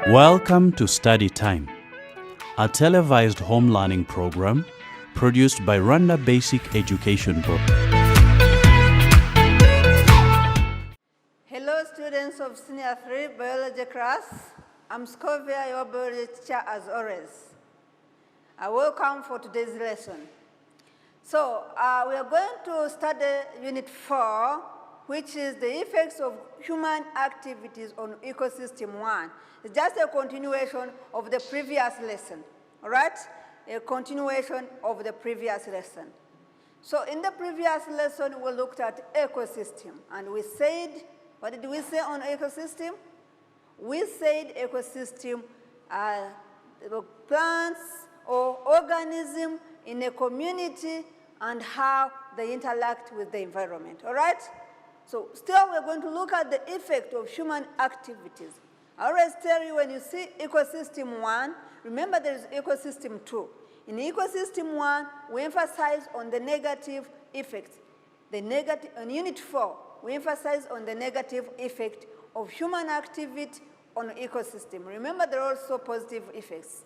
Welcome to Study Time, a televised home learning program produced by Rwanda Basic Education Board. Hello, students of Senior 3 Biology class. I'm Scovia, your biology teacher as always. Welcome for today's lesson. So we are going to study Unit 4, which is the effects of human activities on ecosystem 1. It's just a continuation of the previous lesson, all right? A continuation of the previous lesson. So in the previous lesson, we looked at ecosystem, and we said, what did we say on ecosystem? We said ecosystem are plants or organisms in a community and how they interact with the environment, all right? So still we're going to look at the effect of human activities. I always tell you when you see ecosystem 1, remember there is ecosystem 2. In ecosystem 1, we emphasize on the negative effects. In Unit 4, we emphasize on the negative effect of human activity on ecosystem. Remember there are also positive effects.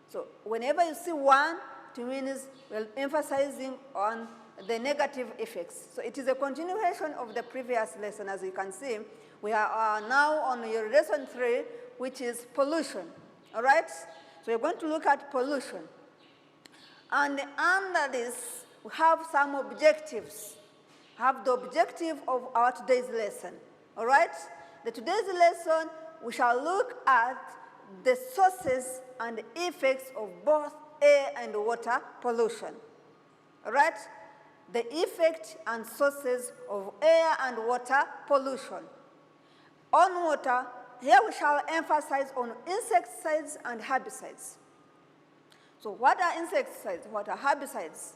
So whenever you see 1, it means we're emphasizing on the negative effects. So it is a continuation of the previous lesson. As you can see, we are now on your lesson 3, which is pollution, all right? So we're going to look at pollution. And under this, we have some objectives. We have the objective of our today's lesson, all right? Today's lesson, we shall look at the sources and effects of both air and water pollution, all right? The effect and sources of air and water pollution. On water, here we shall emphasize on insecticides and herbicides. So what are insecticides? What are herbicides?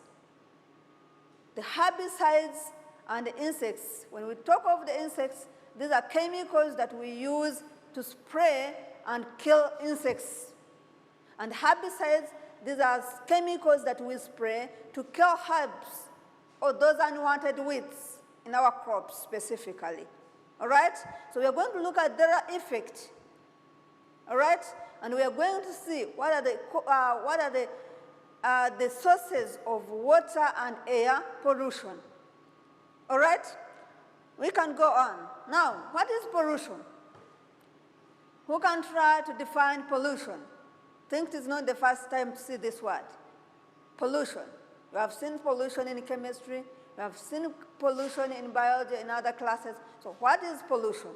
The herbicides and the insects, when we talk of the insects, these are chemicals that we use to spray and kill insects. And herbicides, these are chemicals that we spray to kill herbs or those unwanted weeds in our crops specifically, all right? So we are going to look at their effect, all right? And we are going to see what are the sources of water and air pollution, all right? We can go on. Now, what is pollution? Who can try to define pollution? I think it is not the first time to see this word, pollution. You have seen pollution in chemistry, you have seen pollution in biology in other classes. So what is pollution?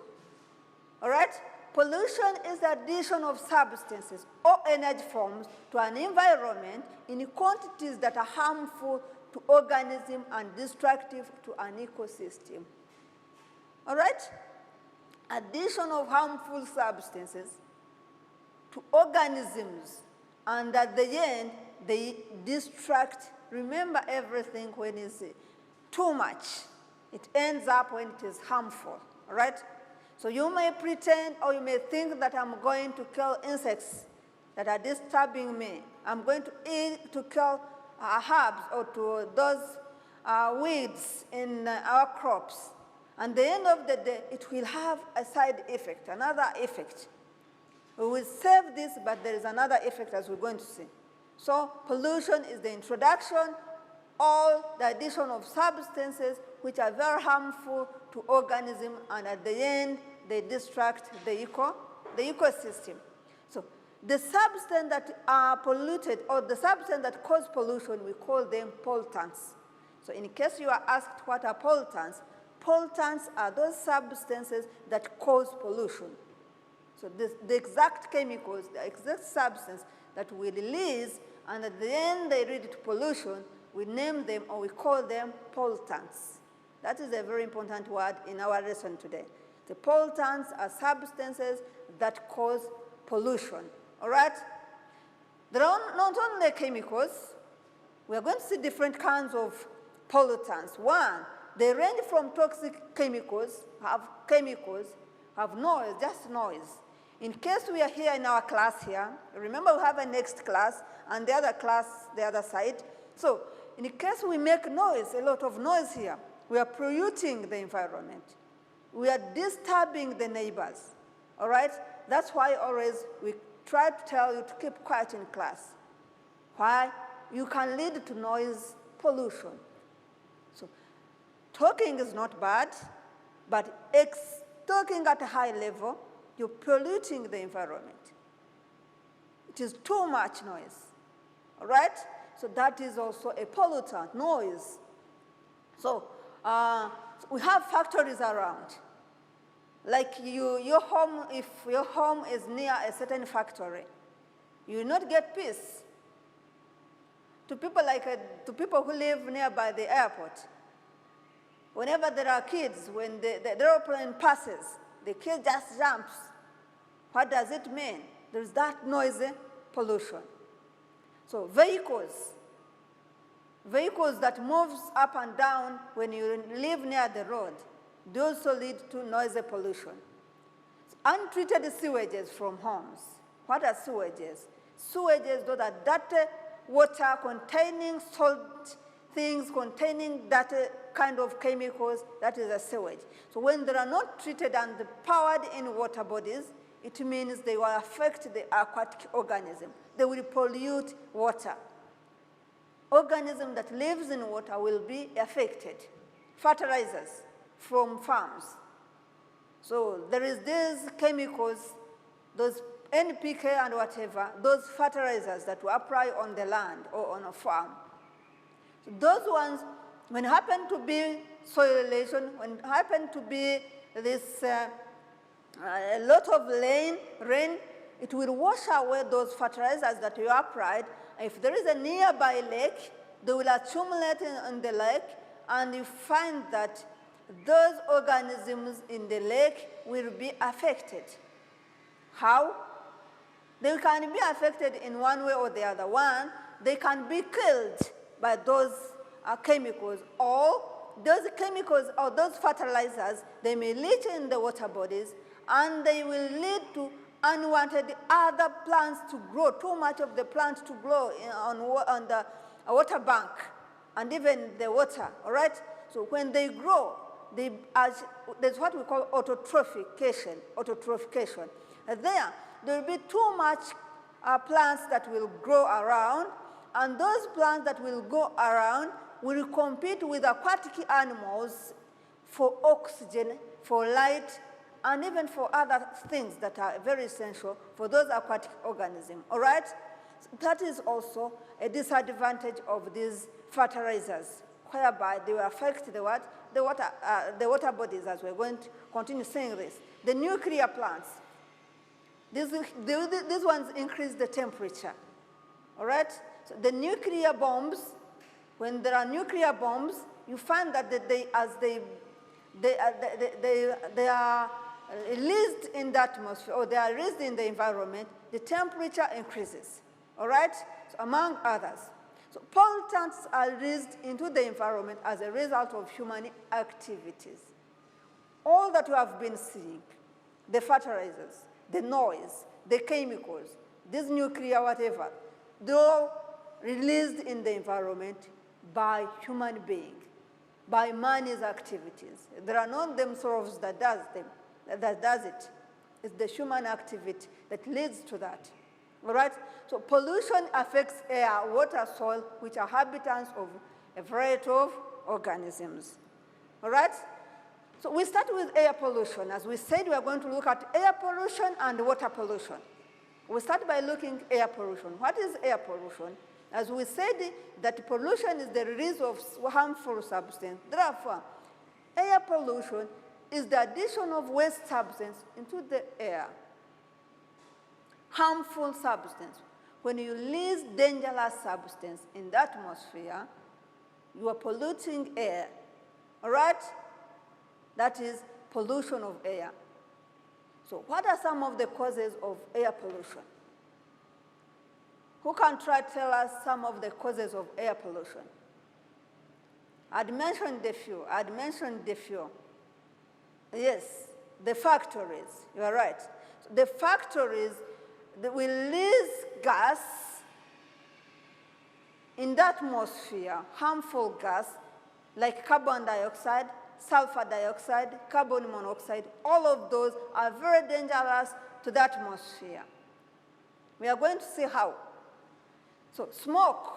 All right? Pollution is the addition of substances or energy forms to an environment in quantities that are harmful to organisms and destructive to an ecosystem. All right? Addition of harmful substances to organisms, and at the end, they destruct. Remember everything when it's too much. It ends up when it is harmful, all right? So you may pretend or you may think that I'm going to kill insects that are disturbing me. I'm going to kill herbs or to those weeds in our crops. And at the end of the day, it will have a side effect, another effect. We will save this, but there is another effect as we're going to see. So pollution is the introduction or the addition of substances which are very harmful to organisms, and at the end, they destruct the ecosystem. So the substances that are polluted or the substances that cause pollution, we call them pollutants. So in case you are asked what are pollutants, pollutants are those substances that cause pollution. So the exact chemicals, the exact substance that we release, and at the end they lead to pollution, we name them or we call them pollutants. That is a very important word in our lesson today. The pollutants are substances that cause pollution, all right? There are not only chemicals, we are going to see different kinds of pollutants. One, they range from toxic chemicals, have noise, just noise. In case we are here in our class here, remember we have a next class and the other class, the other side. So in case we make noise, a lot of noise here, we are polluting the environment. We are disturbing the neighbors, all right? That's why always we try to tell you to keep quiet in class. Why? You can lead to noise pollution. So talking is not bad, but talking at a high level, you're polluting the environment. It is too much noise, all right? So that is also a pollutant, noise. So we have factories around. Like your home, if your home is near a certain factory, you will not get peace. To people who live nearby the airport, whenever there are kids, when the airplane passes, the kid just jumps. What does it mean? There's that noisy pollution. So vehicles that moves up and down when you live near the road, they also lead to noisy pollution. Untreated sewages from homes. What are sewages? Sewages, those are dirty water containing salt things, containing that kind of chemicals, that is a sewage. So when they are not treated and powered in water bodies, it means they will affect the aquatic organism. They will pollute water. Organism that lives in water will be affected. Fertilizers from farms. So there is these chemicals, those NPK and whatever, those fertilizers that we apply on the land or on a farm. So those ones, when happen to be soil erosion, when happen to be this a lot of rain, it will wash away those fertilizers that you applied. If there is a nearby lake, they will accumulate in the lake, and you find that those organisms in the lake will be affected. How? They can be affected in one way or the other. One, they can be killed by those chemicals, or those chemicals or those fertilizers, they may leach in the water bodies, and they will lead to unwanted other plants to grow, too much of the plant to grow on the water bank, and even the water, all right? So when they grow, there's what we call autotrophication. There will be too much plants that will grow around, and those plants that will go around will compete with aquatic animals for oxygen, for light, and even for other things that are very essential for those aquatic organisms, all right? So that is also a disadvantage of these fertilizers, whereby they will affect the water bodies, as we're going to continue saying this. The nuclear plants, these ones increase the temperature, all right? So the nuclear bombs, when there are nuclear bombs, you find that they are released in the atmosphere, or they are released in the environment, the temperature increases, all right? So among others. So pollutants are released into the environment as a result of human activities. All that you have been seeing, the fertilizers, the noise, the chemicals, this nuclear whatever, they're all released in the environment by human beings, by man's activities. There are not themselves that does it. It's the human activity that leads to that. All right? So pollution affects air, water, soil, which are habitats of a variety of organisms. All right? So we start with air pollution. As we said, we are going to look at air pollution and water pollution. We start by looking at air pollution. What is air pollution? As we said, that pollution is the release of harmful substance. Therefore, air pollution is the addition of waste substance into the air. Harmful substance. When you release dangerous substance in the atmosphere, you are polluting air, all right? That is pollution of air. So what are some of the causes of air pollution? Who can try to tell us some of the causes of air pollution? I'd mentioned the few. Yes, the factories, you are right. So the factories, they will release gas in the atmosphere, harmful gas, like carbon dioxide, sulfur dioxide, carbon monoxide. All of those are very dangerous to the atmosphere. We are going to see how. So smoke,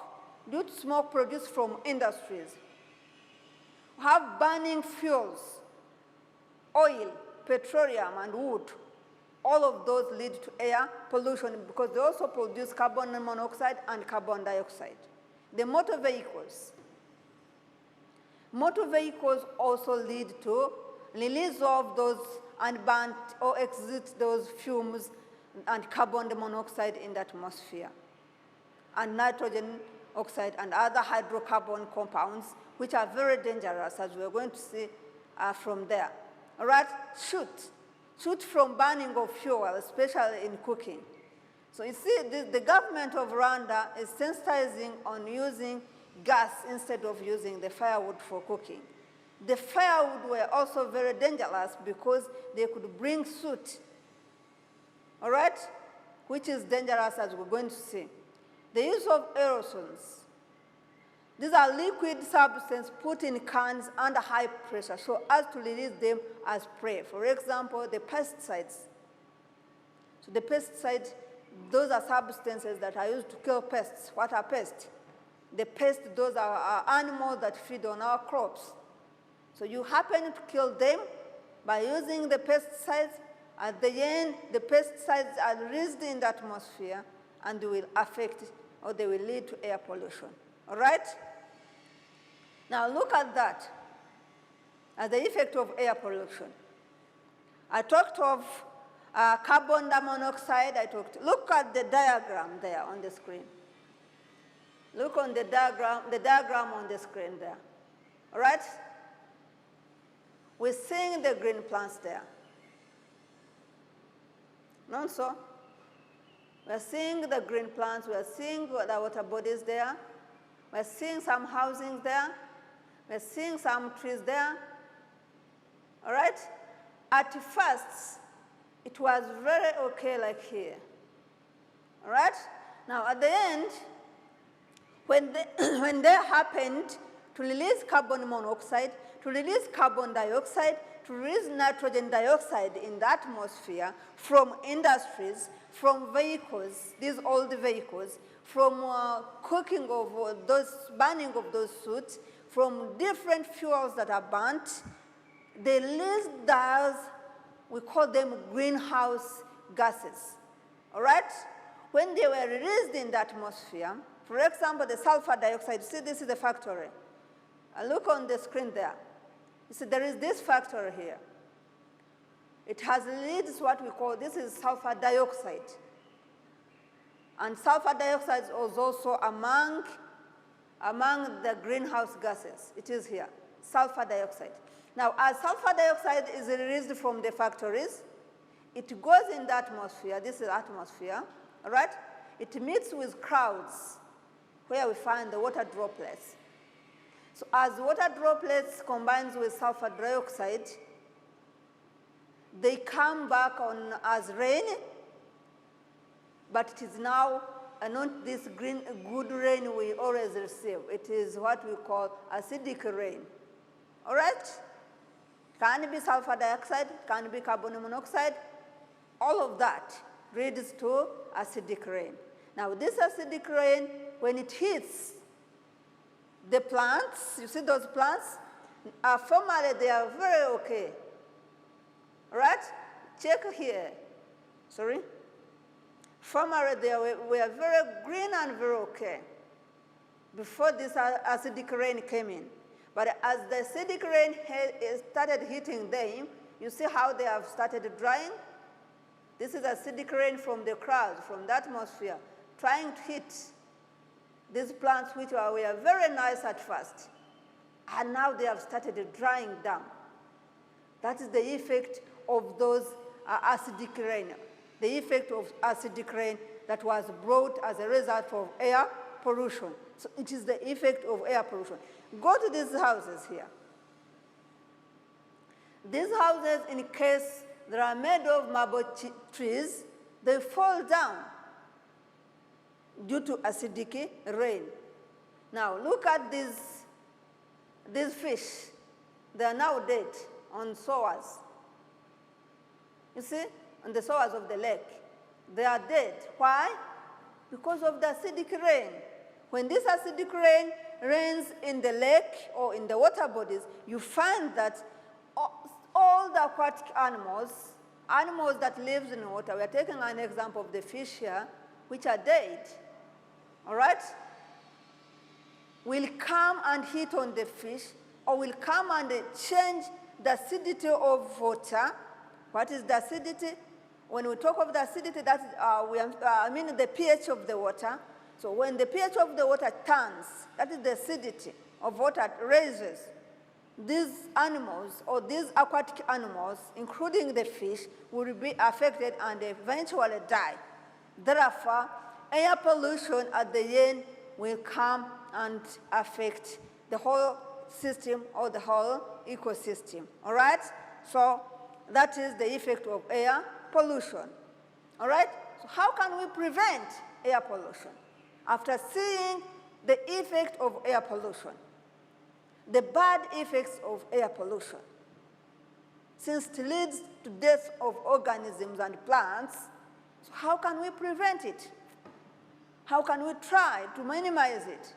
due to smoke produced from industries, we have burning fuels, oil, petroleum, and wood. All of those lead to air pollution because they also produce carbon monoxide and carbon dioxide. The motor vehicles. Motor vehicles also lead to release of those unburnt or exit those fumes and carbon monoxide in the atmosphere, and nitrogen oxide and other hydrocarbon compounds, which are very dangerous, as we're going to see from there. All right, soot from burning of fuel, especially in cooking. So you see, the government of Rwanda is sensitizing on using gas instead of using the firewood for cooking. The firewood were also very dangerous because they could bring soot, all right, which is dangerous, as we're going to see. The use of aerosols. These are liquid substances put in cans under high pressure so as to release them as spray. For example, the pesticides. So the pesticides, those are substances that are used to kill pests. What are pests? The pests, those are animals that feed on our crops. So you happen to kill them by using the pesticides. At the end, the pesticides are released in the atmosphere and they will affect, or they will lead to air pollution. All right? Now look at that as the effect of air pollution. I talked of carbon monoxide. Look at the diagram there on the screen. Look on the diagram on the screen there. All right? We're seeing the green plants there. Not so? We're seeing the green plants. We're seeing the water bodies there. We're seeing some housings there. We're seeing some trees there. All right? At first, it was very okay like here. All right? Now, at the end, when they happened to release carbon monoxide, to release carbon dioxide, to release nitrogen dioxide in the atmosphere from industries, from vehicles, these old vehicles, from cooking of those, burning of those soot, from different fuels that are burnt, they release those, we call them greenhouse gases. All right? When they were released in the atmosphere, for example, the sulfur dioxide, see this is the factory. Look on the screen there. You see there is this factory here. It has released what we call, this is sulfur dioxide. And sulfur dioxide is also among the greenhouse gases. It is here, sulfur dioxide. Now, as sulfur dioxide is released from the factories, it goes in the atmosphere. This is atmosphere, all right? It meets with clouds where we find the water droplets. So as water droplets combines with sulfur dioxide, they come back on as rain, but it is now not this good rain we always receive. It is what we call acidic rain. All right? Can be sulfur dioxide, can be carbon monoxide. All of that leads to acidic rain. Now, this acidic rain, when it hits the plants, you see those plants? Formerly, they are very okay. All right? Check here. Sorry? Formerly, they were very green and very okay before this acidic rain came in. But as the acidic rain started hitting them, you see how they have started drying? This is acidic rain from the clouds, from the atmosphere, trying to hit these plants which were very nice at first. And now they have started drying down. That is the effect of those acidic rain, the effect of acidic rain that was brought as a result of air pollution. So it is the effect of air pollution. Go to these houses here. These houses, in case they are made of marble trees, they fall down due to acidic rain. Now look at these fish. They are now dead on shores. You see, on the shores of the lake. They are dead. Why? Because of the acidic rain. When this acidic rain rains in the lake or in the water bodies, you find that all the aquatic animals that live in water, we are taking an example of the fish here, which are dead, all right, will come and hit on the fish, or will come and change the acidity of water. What is the acidity? When we talk of the acidity, I mean the pH of the water. So when the pH of the water turns, that is the acidity of water raises, these animals or these aquatic animals, including the fish, will be affected and eventually die. Therefore, air pollution at the end will come and affect the whole system or the whole ecosystem, all right? So that is the effect of air pollution, all right? So how can we prevent air pollution? After seeing the effect of air pollution, the bad effects of air pollution, since it leads to death of organisms and plants, so how can we prevent it? How can we try to minimize it?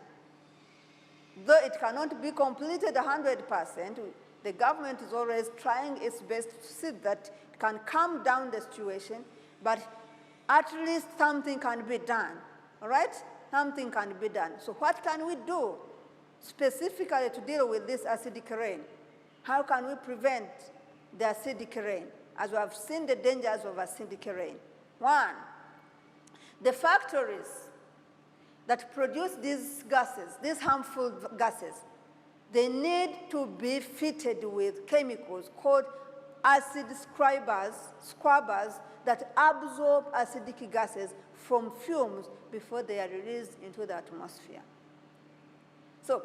Though it cannot be completed 100%, the government is always trying its best to see that it can calm down the situation, but at least something can be done, all right? Something can be done. So what can we do specifically to deal with this acidic rain? How can we prevent the acidic rain, as we have seen the dangers of acidic rain? One, the factories that produce these gases, these harmful gases, they need to be fitted with chemicals called acid scrubbers that absorb acidic gases from fumes before they are released into the atmosphere. So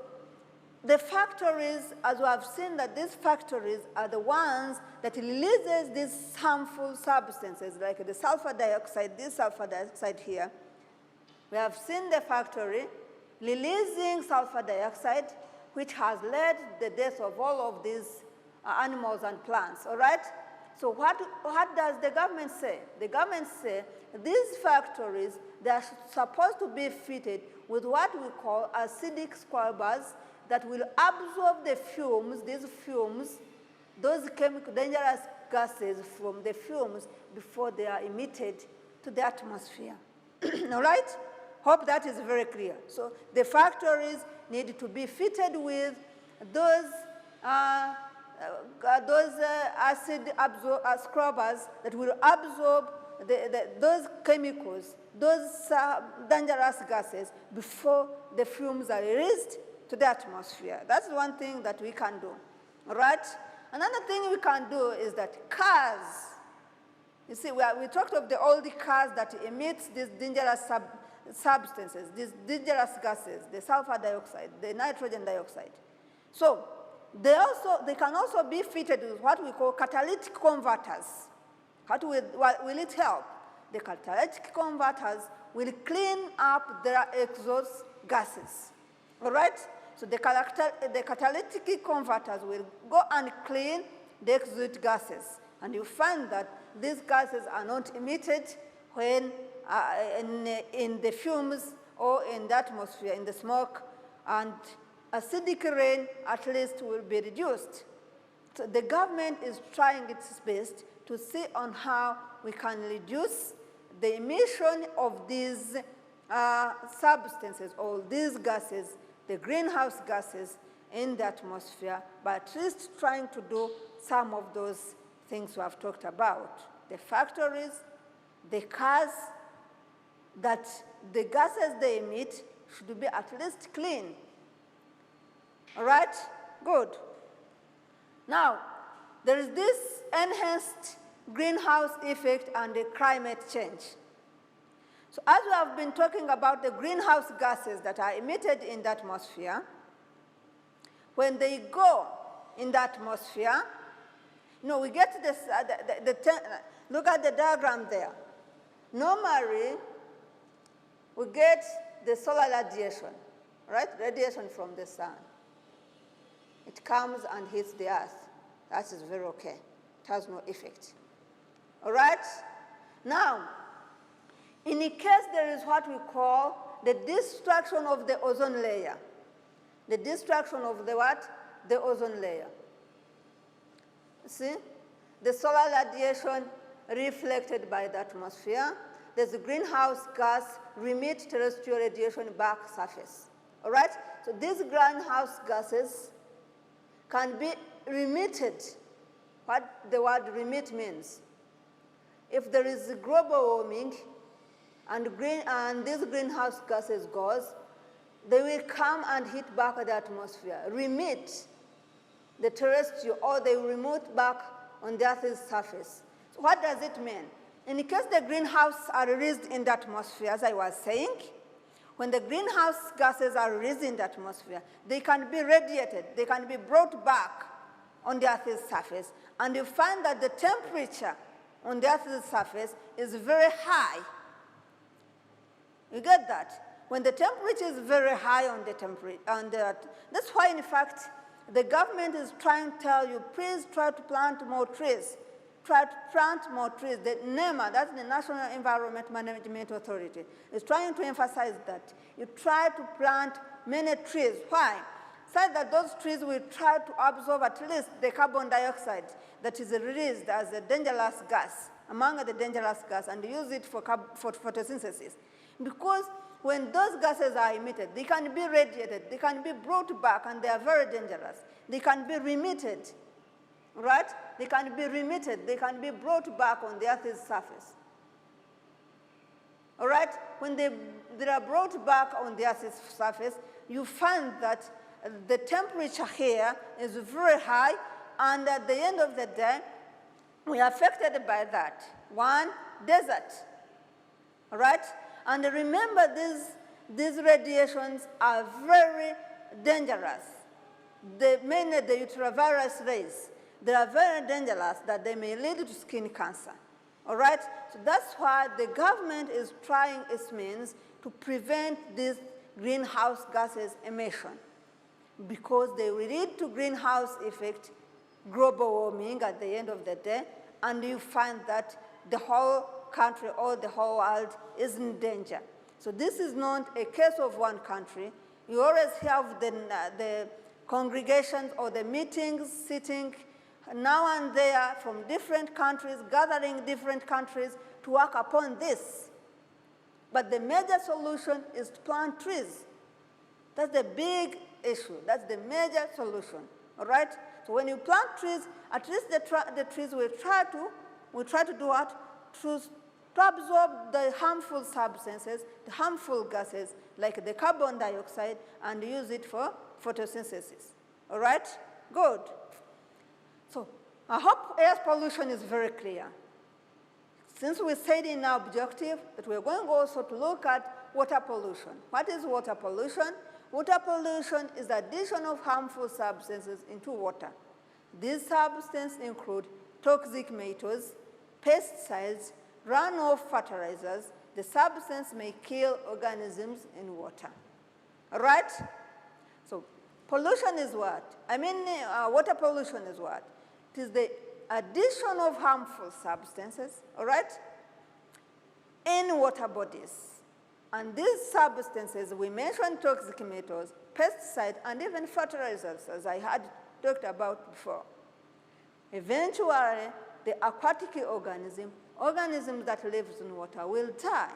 the factories, as we have seen, that these factories are the ones that releases these harmful substances, like the sulfur dioxide, this sulfur dioxide here. We have seen the factory releasing sulfur dioxide, which has led to the death of all of these animals and plants, all right? So what does the government say? The government says these factories, they are supposed to be fitted with what we call acidic scrubbers that will absorb the fumes, those chemical dangerous gases from the fumes before they are emitted to the atmosphere, all right? Hope that is very clear. So the factories need to be fitted with those acid scrubbers that will absorb those chemicals, those dangerous gases before the fumes are released to the atmosphere. That's one thing that we can do, all right? Another thing we can do is that cars, you see, we talked of the old cars that emit these dangerous substances, these dangerous gases, the sulfur dioxide, the nitrogen dioxide. So they can also be fitted with what we call catalytic converters. What will it help? The catalytic converters will clean up their exhaust gases, all right? So the catalytic converters will go and clean the exhaust gases, and you find that these gases are not emitted when in the fumes or in the atmosphere, in the smoke, and acidic rain at least will be reduced. So the government is trying its best to see on how we can reduce the emission of these substances or these gases, the greenhouse gases in the atmosphere, by at least trying to do some of those things we have talked about. The factories, the cars, that the gases they emit should be at least clean. All right? Good. Now, there is this enhanced greenhouse effect and the climate change. So as we have been talking about the greenhouse gases that are emitted in the atmosphere, when they go in the atmosphere, we get this, look at the diagram there. Normally, we get the solar radiation, right? Radiation from the sun. It comes and hits the earth. That is very okay. It has no effect. All right? Now, in case there is what we call the destruction of the ozone layer. The destruction of the what? The ozone layer. See? The solar radiation reflected by the atmosphere. There's a greenhouse gas remit terrestrial radiation back surface. All right? So these greenhouse gases can be remitted. What the word remit means. If there is global warming and these greenhouse gases goes, they will come and hit back the atmosphere, remit the terrestrial, or they will remit back on the Earth's surface. So what does it mean? In case the greenhouse are released in the atmosphere, as I was saying, when the greenhouse gases are released in the atmosphere, they can be radiated, they can be brought back on the Earth's surface, and you find that the temperature on the Earth's surface is very high. You get that? When the temperature is very high on the that's why, in fact, the government is trying to tell you, please try to plant more trees. Try to plant more trees. The NEMA, that's the National Environment Management Authority, is trying to emphasize that. You try to plant many trees. Why? So that those trees will try to absorb at least the carbon dioxide that is released as a dangerous gas, among the dangerous gas, and use it for photosynthesis. Because when those gases are emitted, they can be radiated, they can be brought back, and they are very dangerous. They can be remitted, right? They can be remitted, they can be brought back on the Earth's surface. All right? When they are brought back on the Earth's surface, you find that the temperature here is very high, and at the end of the day, we are affected by that. One, desert, all right? And remember, these radiations are very dangerous. Mainly the ultraviolet rays, they are very dangerous that they may lead to skin cancer. All right? So that's why the government is trying its means to prevent this greenhouse gases emission, because they will lead to greenhouse effect, global warming at the end of the day, and you find that the whole country or the whole world is in danger. So this is not a case of one country. You always have the congregations or the meetings sitting now and there from different countries, gathering different countries to work upon this. But the major solution is to plant trees. That's the big issue. That's the major solution, all right? So when you plant trees, at least the trees will try to do what? To absorb the harmful substances, the harmful gases, like the carbon dioxide, and use it for photosynthesis. All right? Good. So I hope air pollution is very clear. Since we said in our objective that we're going also to look at water pollution. What is water pollution? Water pollution is the addition of harmful substances into water. These substances include toxic metals, pesticides, runoff fertilizers. The substance may kill organisms in water. All right? So pollution is what? Water pollution is what? It is the addition of harmful substances, all right, in water bodies. And these substances, we mentioned toxic metals, pesticides, and even fertilizers, as I had talked about before. Eventually, the aquatic organisms that live in water will die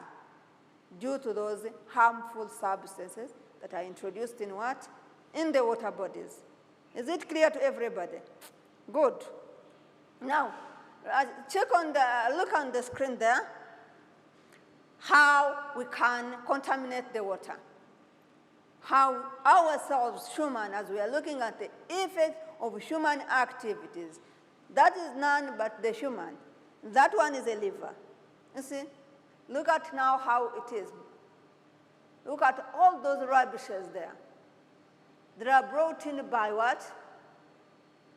due to those harmful substances that are introduced in what? In the water bodies. Is it clear to everybody? Good. Now, look on the screen there, how we can contaminate the water. How ourselves, human, as we are looking at the effect of human activities, that is none but the human. That one is a liver. You see? Look at now how it is. Look at all those rubbishes there. They are brought in by what?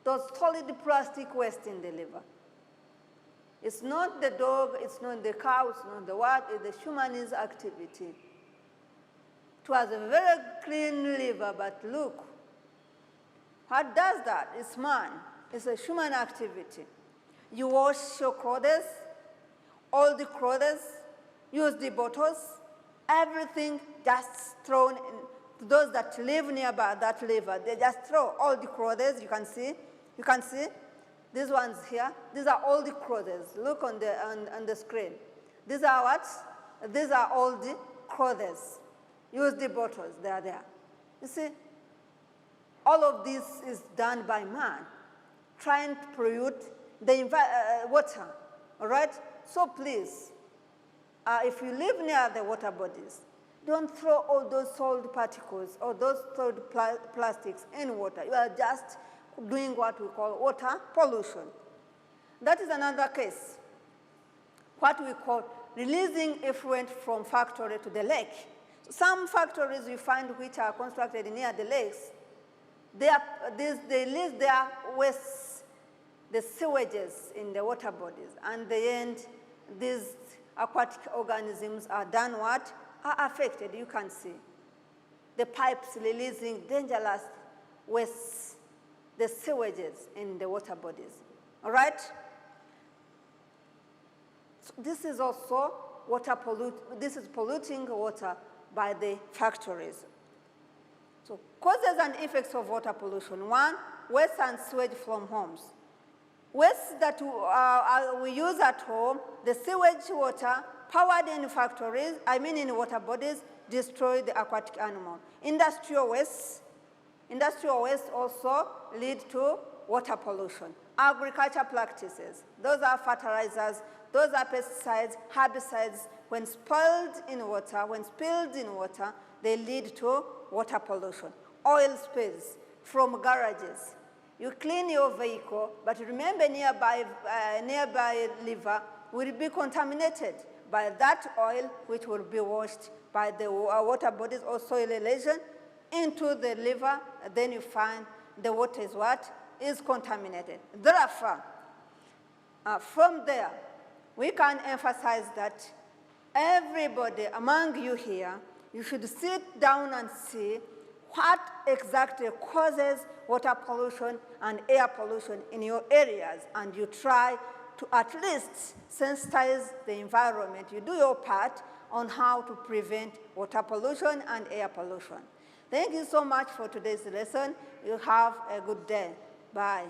Those solid plastic waste in the liver. It's not the dog, it's not the cow, it's not the what, it's the human's activity. It was a very clean liver, but look, what does that? It's man. It's a human activity. You wash your clothes, all the clothes, use the bottles, everything just thrown in. Those that live nearby that river, they just throw all the clothes. You can see these ones here. These are all the clothes. Look on the screen. These are what? These are all the clothes. Use the bottles. They are there. You see, all of this is done by man, trying to pollute the water. All right. So please, if you live near the water bodies, don't throw all those solid particles or those solid plastics in water. You are just doing what we call water pollution. That is another case, what we call releasing effluent from factory to the lake. Some factories you find which are constructed near the lakes, they release their waste, the sewages in the water bodies, and in the end, these aquatic organisms are done what? Are affected. You can see the pipes releasing dangerous waste, the sewages in the water bodies. All right? So this is also this is polluting water by the factories. So causes and effects of water pollution. One, waste and sewage from homes. Waste that we use at home, the sewage water powered in factories, in water bodies, destroy the aquatic animal. Industrial waste also lead to water pollution. Agriculture practices, those are fertilizers, those are pesticides, herbicides. When spilled in water, they lead to water pollution. Oil spills from garages. You clean your vehicle, but remember nearby river will be contaminated by that oil, which will be washed by the water bodies or soil erosion into the river. Then you find the water is what? Is contaminated. Therefore, from there, we can emphasize that everybody among you here, you should sit down and see what exactly causes water pollution and air pollution in your areas, and you try to at least sensitize the environment. You do your part on how to prevent water pollution and air pollution. Thank you so much for today's lesson. You have a good day. Bye.